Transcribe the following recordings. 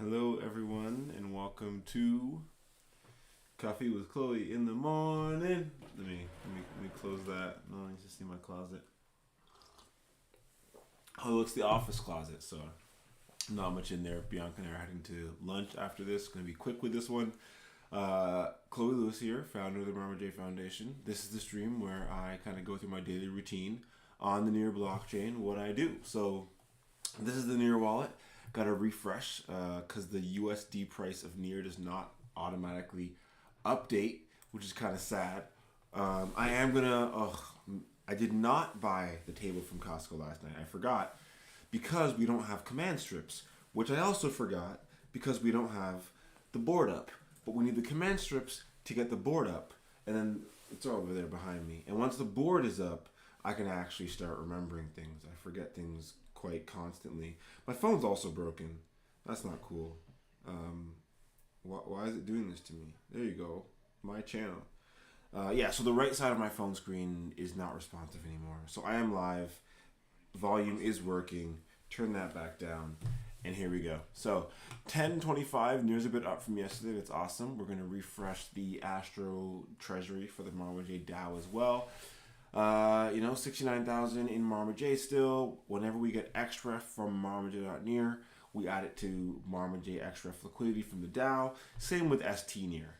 Hello, everyone, and welcome to Coffee with Chloe in the morning. Let me close that. No, I need to see my closet. Oh, it's the office closet, so not much in there. Bianca and I are heading to lunch after this. Going to be quick with this one. Chloe Lewis here, founder of the Marma Foundation. This is the stream where I kind of go through my daily routine on the Near blockchain, what I do. So this is the Near wallet. Got to refresh because the USD price of Near does not automatically update, which is kind of sad. I am gonna. I did not buy the table from Costco last night. I forgot because we don't have command strips, which I also forgot because we don't have the board up. But we need the command strips to get the board up, and then it's over there behind me. And once the board is up, I can actually start remembering things. I forget things quite constantly. My phone's also broken. That's not cool. Why is it doing this to me? There you go. My channel. So the right side of my phone screen is not responsive anymore. So I am live. Volume is working. Turn that back down. And here we go. So 10.25, Near's a bit up from yesterday. That's awesome. We're going to refresh the Astro Treasury for the Marma DAO as well. 69,000 in Marma still. Whenever we get extra from marmaj.near, we add it to Marma extra liquidity from the DAO. Same with ST Near.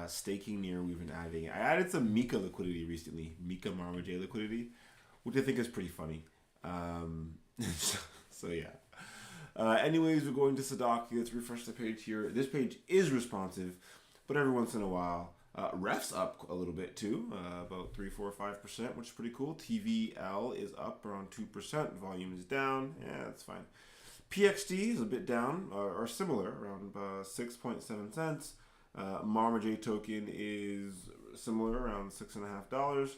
Staking Near, we've been adding. I added some Mika liquidity recently. Mika Marma liquidity, which I think is pretty funny. So yeah. Anyways, we're going to Sadaki. Let's refresh the page here. This page is responsive, but every once in a while, ref's up a little bit too, about 3, 4, 5%, which is pretty cool. TVL is up around 2%. Volume is down. Yeah, that's fine. PXD is a bit down, or similar, around 6.7 cents. Marma token is similar, around $6.50.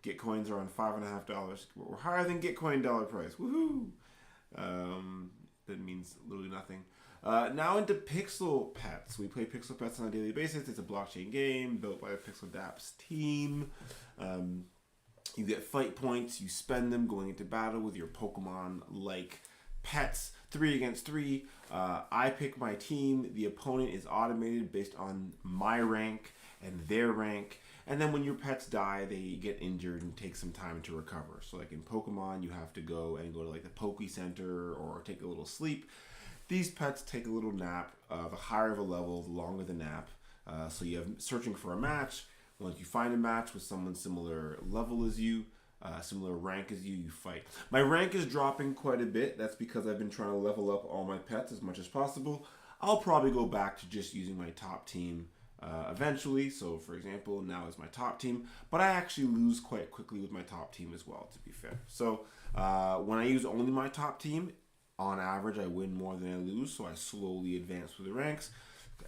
Gitcoins are on $5.50. We're higher than Gitcoin dollar price. Woohoo! That means literally nothing. Now into Pixel Pets. We play Pixel Pets on a daily basis. It's a blockchain game built by the Pixel Dapps team. You get fight points. You spend them going into battle with your Pokemon-like pets. 3 against 3. I pick my team. The opponent is automated based on my rank and their rank. And then when your pets die, they get injured and take some time to recover. So like in Pokemon, you have to go to like the Poke Center or take a little sleep. These pets take a little nap. The higher the level, the longer the nap. So you have searching for a match. Once you find a match with someone similar level as you, similar rank as you fight. My rank is dropping quite a bit. That's because I've been trying to level up all my pets as much as possible. I'll probably go back to just using my top team eventually. So for example, now is my top team, but I actually lose quite quickly with my top team as well, to be fair. So when I use only my top team, on average I win more than I lose, so I slowly advance through the ranks.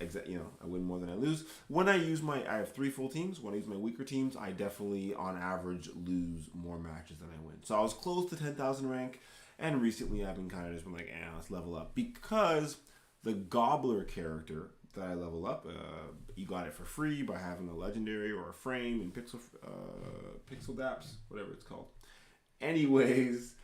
I win more than I lose. When I have 3 full teams. When I use my weaker teams, I definitely on average lose more matches than I win. So I was close to 10,000 rank, and recently I've been kind of just been like, let's level up, because the Gobbler character that I level up, you got it for free by having a legendary or a frame in Pixel Dapps, whatever it's called. Anyways,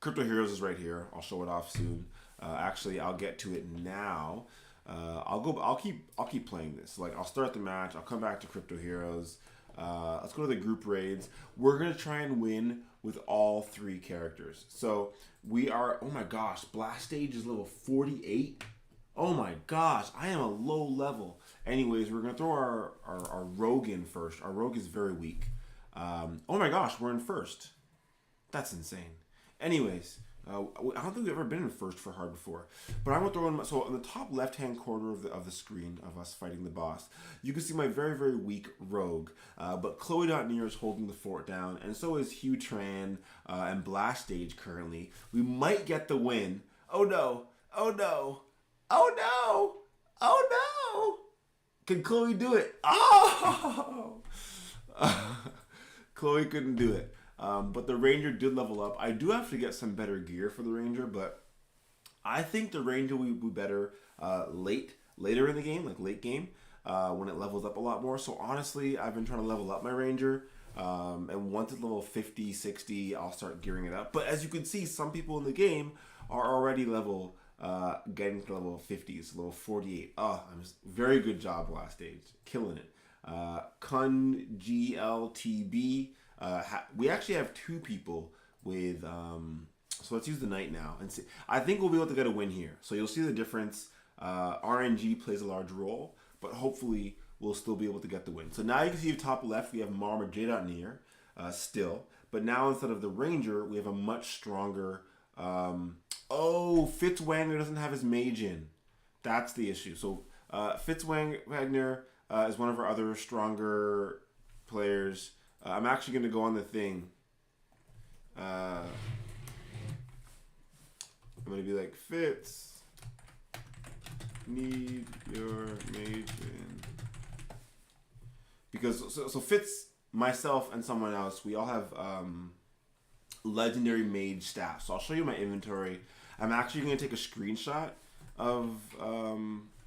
Crypto Heroes is right here. I'll show it off soon. Actually, I'll get to it now. I'll keep playing this. Like, I'll start the match. I'll come back to Crypto Heroes. Let's go to the group raids. We're gonna try and win with all 3 characters. So we are. Oh my gosh, Blast Stage is level 48. Oh my gosh, I am a low level. Anyways, we're gonna throw our rogue in first. Our rogue is very weak. Oh my gosh, we're in first. That's insane. Anyways, I don't think we've ever been in first for hard before. But I'm going to throw in... So on the top left-hand corner of the screen of us fighting the boss, you can see my very, very weak rogue. But Chloe.near is holding the fort down, and so is Hugh Tran and Blast Stage currently. We might get the win. Oh no! Oh no! Oh no! Oh no! Can Chloe do it? Oh! Chloe couldn't do it. But the Ranger did level up. I do have to get some better gear for the Ranger, but I think the Ranger will be better later in the game, like late game, when it levels up a lot more. So honestly, I've been trying to level up my Ranger, and once it's level 50, 60, I'll start gearing it up. But as you can see, some people in the game are already level getting to level 50s, level 48. Oh, I'm just, very good job last stage, killing it. Kun GLTB. We actually have 2 people with. So let's use the knight now and see. I think we'll be able to get a win here. So you'll see the difference. RNG plays a large role, but hopefully we'll still be able to get the win. So now you can see top left we have Marma J.near still, but now instead of the Ranger we have a much stronger. Fitzwagner doesn't have his mage in. That's the issue. So Fitzwagner is one of our other stronger players. I'm actually going to go on the thing. I'm going to be like, Fitz, need your mage in. Because, so Fitz, myself, and someone else, we all have legendary mage staff. So I'll show you my inventory. I'm actually going to take a screenshot of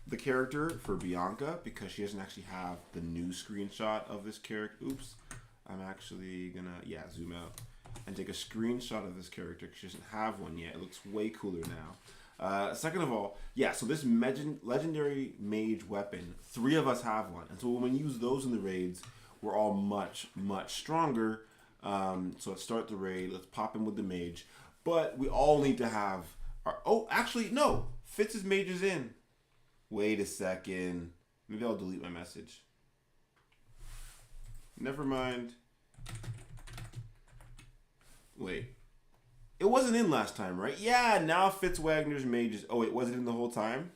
the character for Bianca because she doesn't actually have the new screenshot of this character. Oops. I'm actually going to, zoom out and take a screenshot of this character because she doesn't have one yet. It looks way cooler now. Second of all, so this legendary mage weapon, 3 of us have one. And so when we use those in the raids, we're all much, much stronger. So let's start the raid. Let's pop in with the mage. But we all need to have our... Oh, actually, no. Fitz's mage is in. Wait a second. Maybe I'll delete my message. Never mind. Wait. It wasn't in last time, right? Yeah, now Fitzwagner's mage is... Oh, wait, was it in the whole time?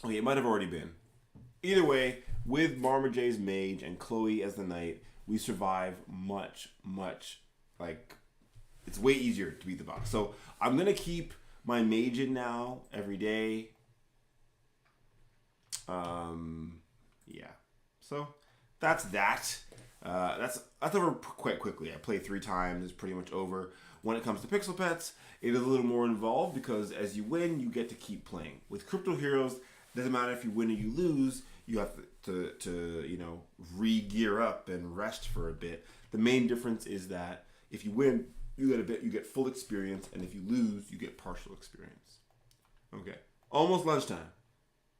Okay, it might have already been. Either way, with Marma J's mage and Chloe as the knight, we survive much, it's way easier to beat the boss. So I'm going to keep my mage in now every day. So that's that. That's over quite quickly. I played 3 times. It's pretty much over. When it comes to Pixel Pets, it is a little more involved because as you win, you get to keep playing. With Crypto Heroes, doesn't matter if you win or you lose. You have to re-gear up and rest for a bit. The main difference is that if you win, you get full experience, and if you lose, you get partial experience. Okay, almost lunchtime.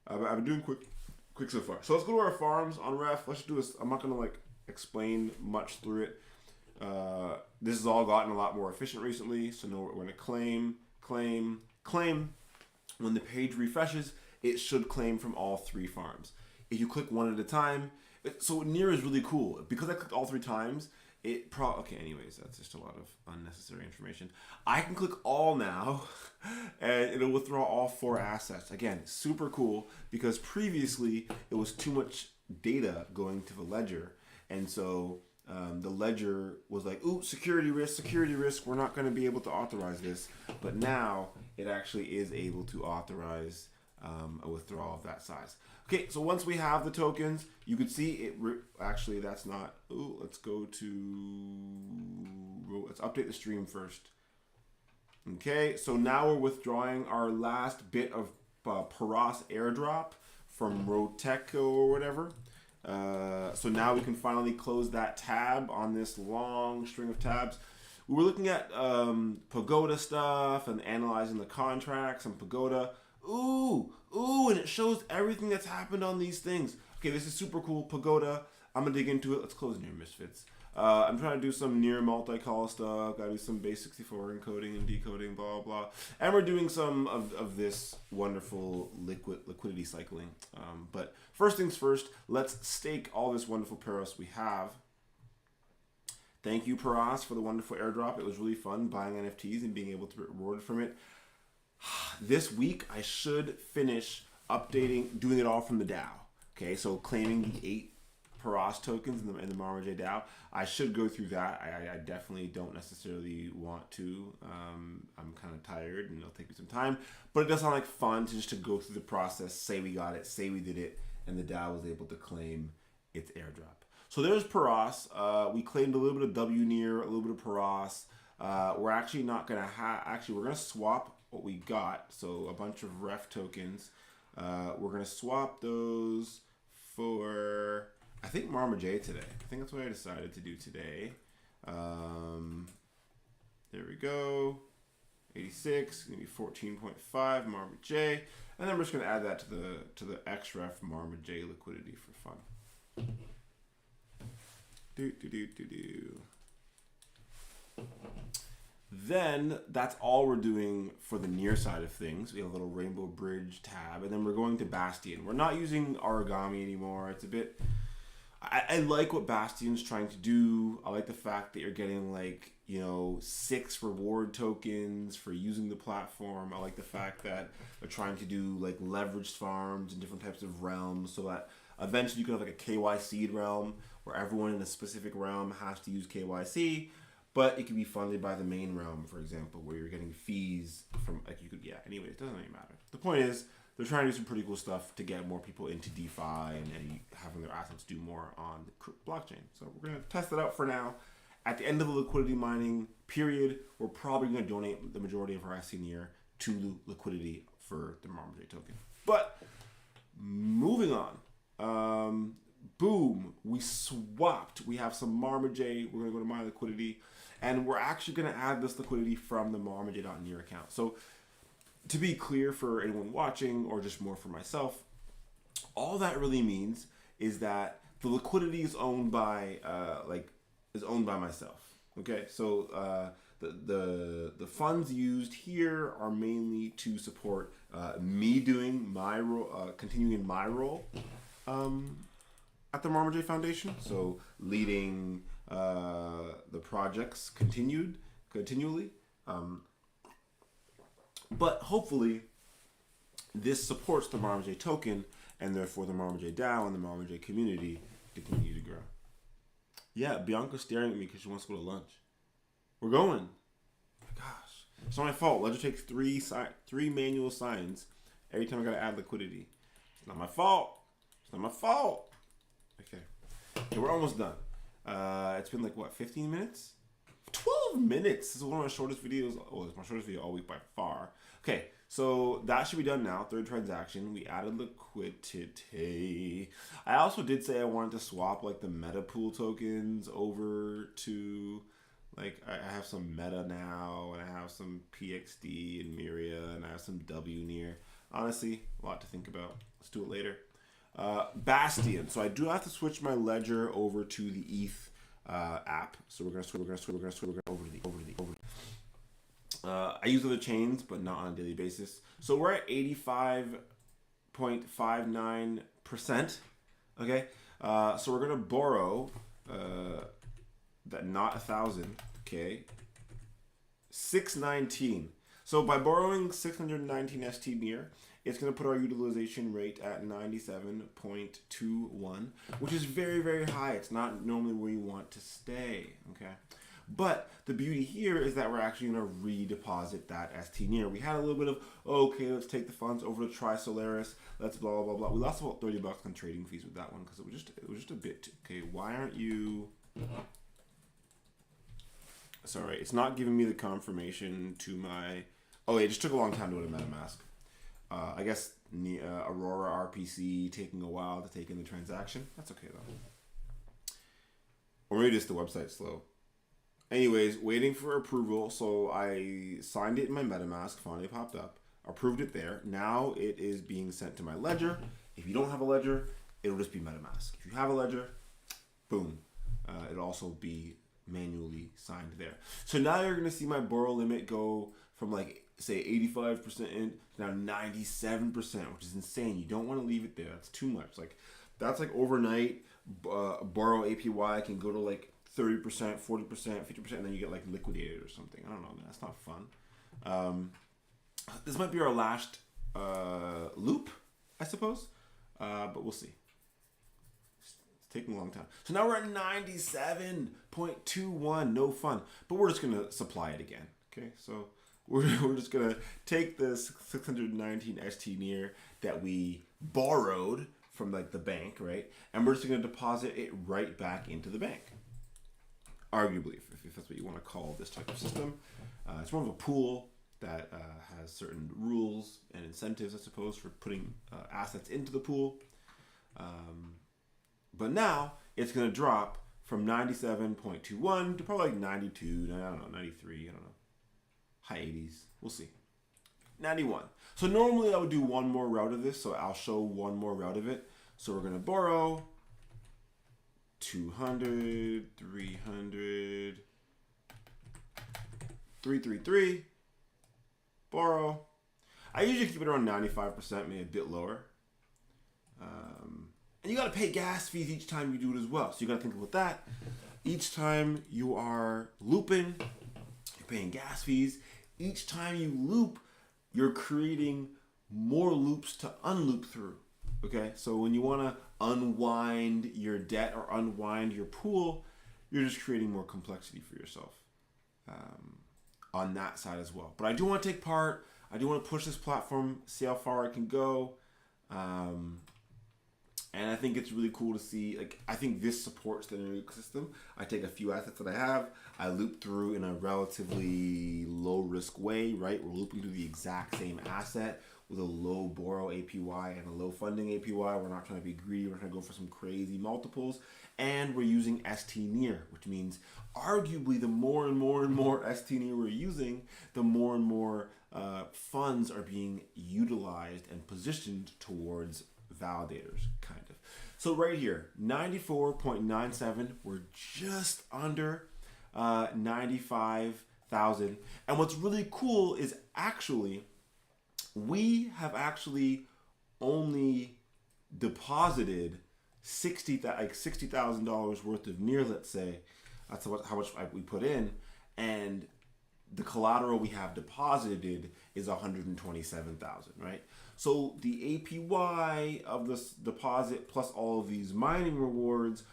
I've been doing quick so far. So let's go to our farms on ref. Let's do this. I'm not gonna explain much through it. This has all gotten a lot more efficient recently. So now we're gonna claim. When the page refreshes, it should claim from all 3 farms. If you click one at a time, so near is really cool. Because I clicked all 3 times, okay, anyways, that's just a lot of unnecessary information. I can click all now, and it will withdraw all 4 assets. Again, super cool, because previously, it was too much data going to the ledger, and so the ledger was like, ooh, security risk, we're not going to be able to authorize this. But now, it actually is able to authorize a withdrawal of that size. Okay, so once we have the tokens, you can see it. Actually, that's not. Ooh, let's update the stream first. Okay, so now we're withdrawing our last bit of Paras airdrop from Roteco or whatever. So now we can finally close that tab on this long string of tabs. We were looking at Pagoda stuff and analyzing the contracts on Pagoda. Ooh, and it shows everything that's happened on these things. Okay, this is super cool. Pagoda, I'm going to dig into it. Let's close Near Misfits. I'm trying to do some near multi-call stuff. Gotta do some base 64 encoding and decoding, blah, blah. And we're doing some of this wonderful liquidity cycling. But first things first, let's stake all this wonderful Paras we have. Thank you, Paras, for the wonderful airdrop. It was really fun buying NFTs and being able to be rewarded from it. This week, I should finish doing it all from the DAO. Okay, so claiming the 8 Paras tokens in the Marma J DAO. I should go through that. I definitely don't necessarily want to. I'm kind of tired and it'll take me some time. But it does sound like fun just to go through the process, say we got it, say we did it, and the DAO was able to claim its airdrop. So there's Paras. We claimed a little bit of W near, a little bit of Paras. We're actually not going to we're going to swap what we got. So a bunch of ref tokens. We're going to swap those for I think Marmaj today. I think that's what I decided to do today. There we go. 86, gonna be 14.5 Marmaj, and then we're just gonna add that to the XREF Marmaj liquidity for fun. Then that's all we're doing for the near side of things. We have a little Rainbow Bridge tab, and then we're going to Bastion. We're not using origami anymore. It's a bit. I like what Bastion's trying to do. I like the fact that you're getting 6 reward tokens for using the platform. I like the fact that they're trying to do leveraged farms in different types of realms, so that eventually you can have a KYC realm where everyone in a specific realm has to use KYC, but it can be funded by the main realm, for example, where you're getting fees from anyway, it doesn't really matter. The point is, they're trying to do some pretty cool stuff to get more people into DeFi and having their assets do more on the blockchain. So we're going to test it out for now. At the end of the liquidity mining period, we're probably going to donate the majority of our ST to liquidity for the Marmaj token. But moving on. Boom, we swapped. We have some Marmaj. We're going to go to my liquidity. And we're actually going to add this liquidity from the marmaj.near account. So to be clear for anyone watching, or just more for myself, all that really means is that the liquidity is owned by myself. Okay, so the funds used here are mainly to support me doing my role, continuing my role at the Marmaj Foundation. So leading the projects continually. But hopefully, this supports the Marmaj token, and therefore the Marmaj DAO and the Marmaj community to continue to grow. Yeah, Bianca's staring at me because she wants to go to lunch. We're going. Gosh, it's not my fault. Ledger takes three manual signs every time I gotta add liquidity. It's not my fault. It's not my fault. Okay, we're almost done. It's been 15 minutes? 12 minutes. This is one of my shortest videos. Oh, it's my shortest video all week by far. Okay, so that should be done now. Third transaction. We added liquidity. I also did say I wanted to swap the meta pool tokens over to I have some meta now, and I have some PXD and Miria, and I have some W near. Honestly, a lot to think about. Let's do it later. Bastion. So I do have to switch my ledger over to the ETH app. So we're gonna switch over to the. I use other chains, but not on a daily basis. So we're at 85.59%. Okay. So we're gonna borrow that not 1,000. Okay. 619. So by borrowing 619 ST near, it's going to put our utilization rate at 97.21, which is very, very high. It's not normally where you want to stay, okay? But the beauty here is that we're actually going to redeposit that ST near. We had a little bit of, okay, let's take the funds over to Try Solaris. Let's blah, blah, blah. We lost about $30 on trading fees with that one because it was just a bit. Okay, why aren't you... Sorry, it's not giving me the confirmation to my... Oh, it just took a long time to go to MetaMask. I guess Aurora RPC taking a while to take in the transaction. That's okay though. Or maybe just the website's slow. Anyways, waiting for approval. So I signed it in my MetaMask. Finally popped up. Approved it there. Now it is being sent to my ledger. If you don't have a ledger, it'll just be MetaMask. If you have a ledger, boom. It'll also be manually signed there. So now you're going to see my borrow limit go from say 85% in to now 97%, which is insane. You don't want to leave it there. That's too much. That's overnight borrow APY can go to 30%, 40%, 50%, and then you get liquidated or something. I don't know, man. That's not fun. This might be our last loop, I suppose, but we'll see. It's taking a long time. So now we're at 97.21. No fun. But we're just going to supply it again. Okay, so we're just going to take this 619 ST near that we borrowed from the bank, right? And we're just going to deposit it right back into the bank. Arguably, if that's what you want to call this type of system. It's more of a pool that has certain rules and incentives, I suppose, for putting assets into the pool. But now it's going to drop from 97.21 to probably like 92, I don't know, 93, I don't know. High 80s. We'll see. 91. So normally I would do one more route of this, so I'll show one more route of it. So we're going to borrow 200, 300, 333, borrow. I usually keep it around 95%, maybe a bit lower. And you got to pay gas fees each time you do it as well. So you got to think about that. Each time you are looping, you're paying gas fees. Each time you loop, you're creating more loops to unloop through. Okay, so when you want to unwind your debt or unwind your pool, you're just creating more complexity for yourself on that side as well. But I do want to take part. I do want to push this platform, see how far I can go. And I think it's really cool to see, like, I think this supports the new ecosystem. I take a few assets that I have, I loop through in a relatively low risk way, right? We're looping through the exact same asset with a low borrow APY and a low funding APY. We're not trying to be greedy. We're trying to go for some crazy multiples. And we're using ST near, which means arguably the more and more and more ST near we're using, the more and more funds are being utilized and positioned towards validators, kind of. So right here, 94.97, we're just under 95,000. And what's really cool is actually, we have actually only deposited $60,000 worth of near, let's say. That's how much we put in. And the collateral we have deposited is 127,000, right? So the APY of this deposit plus all of these mining rewards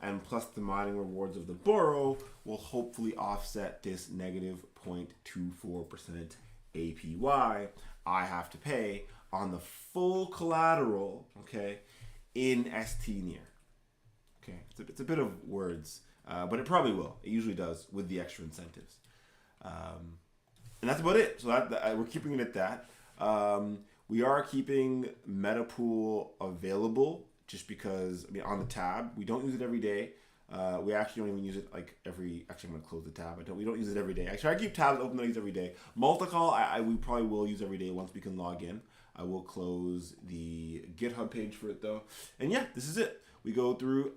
and plus the mining rewards of the borrow will hopefully offset this negative 0.24% APY I have to pay on the full collateral, okay, in ST near. Okay, it's a bit of words, but it probably will. It usually does with the extra incentives. And that's about it. So we're keeping it at that. We are keeping Metapool available just because, I mean, on the tab, we don't use it every day. We actually don't even use it like actually I'm going to close the tab. We don't use it every day. Actually, I keep tabs open that I use every day. Multicall, we probably will use every day once we can log in. I will close the GitHub page for it though. And yeah, this is it. We go through,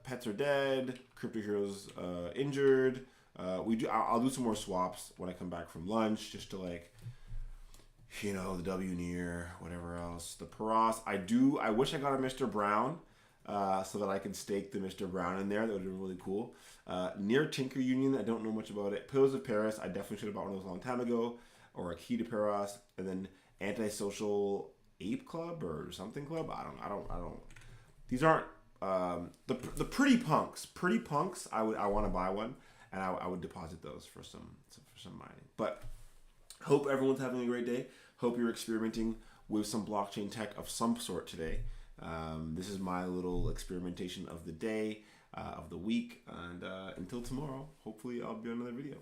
pets are dead, crypto heroes injured. I'll do some more swaps when I come back from lunch just to like, the W near, whatever else. The Paras, I wish I got a Mr. Brown so that I can stake the Mr. Brown in there. That would be really cool. Near Tinker Union, I don't know much about it. Pillars of Paris, I definitely should have bought one of those a long time ago. Or a Key to Paras. And then Antisocial Ape Club or something club. I don't. These aren't the Pretty Punks. Pretty Punks, I want to buy one. And I would deposit those for some mining. But hope everyone's having a great day. Hope you're experimenting with some blockchain tech of some sort today. This is my little experimentation of the day, of the week. And until tomorrow, hopefully I'll be on another video.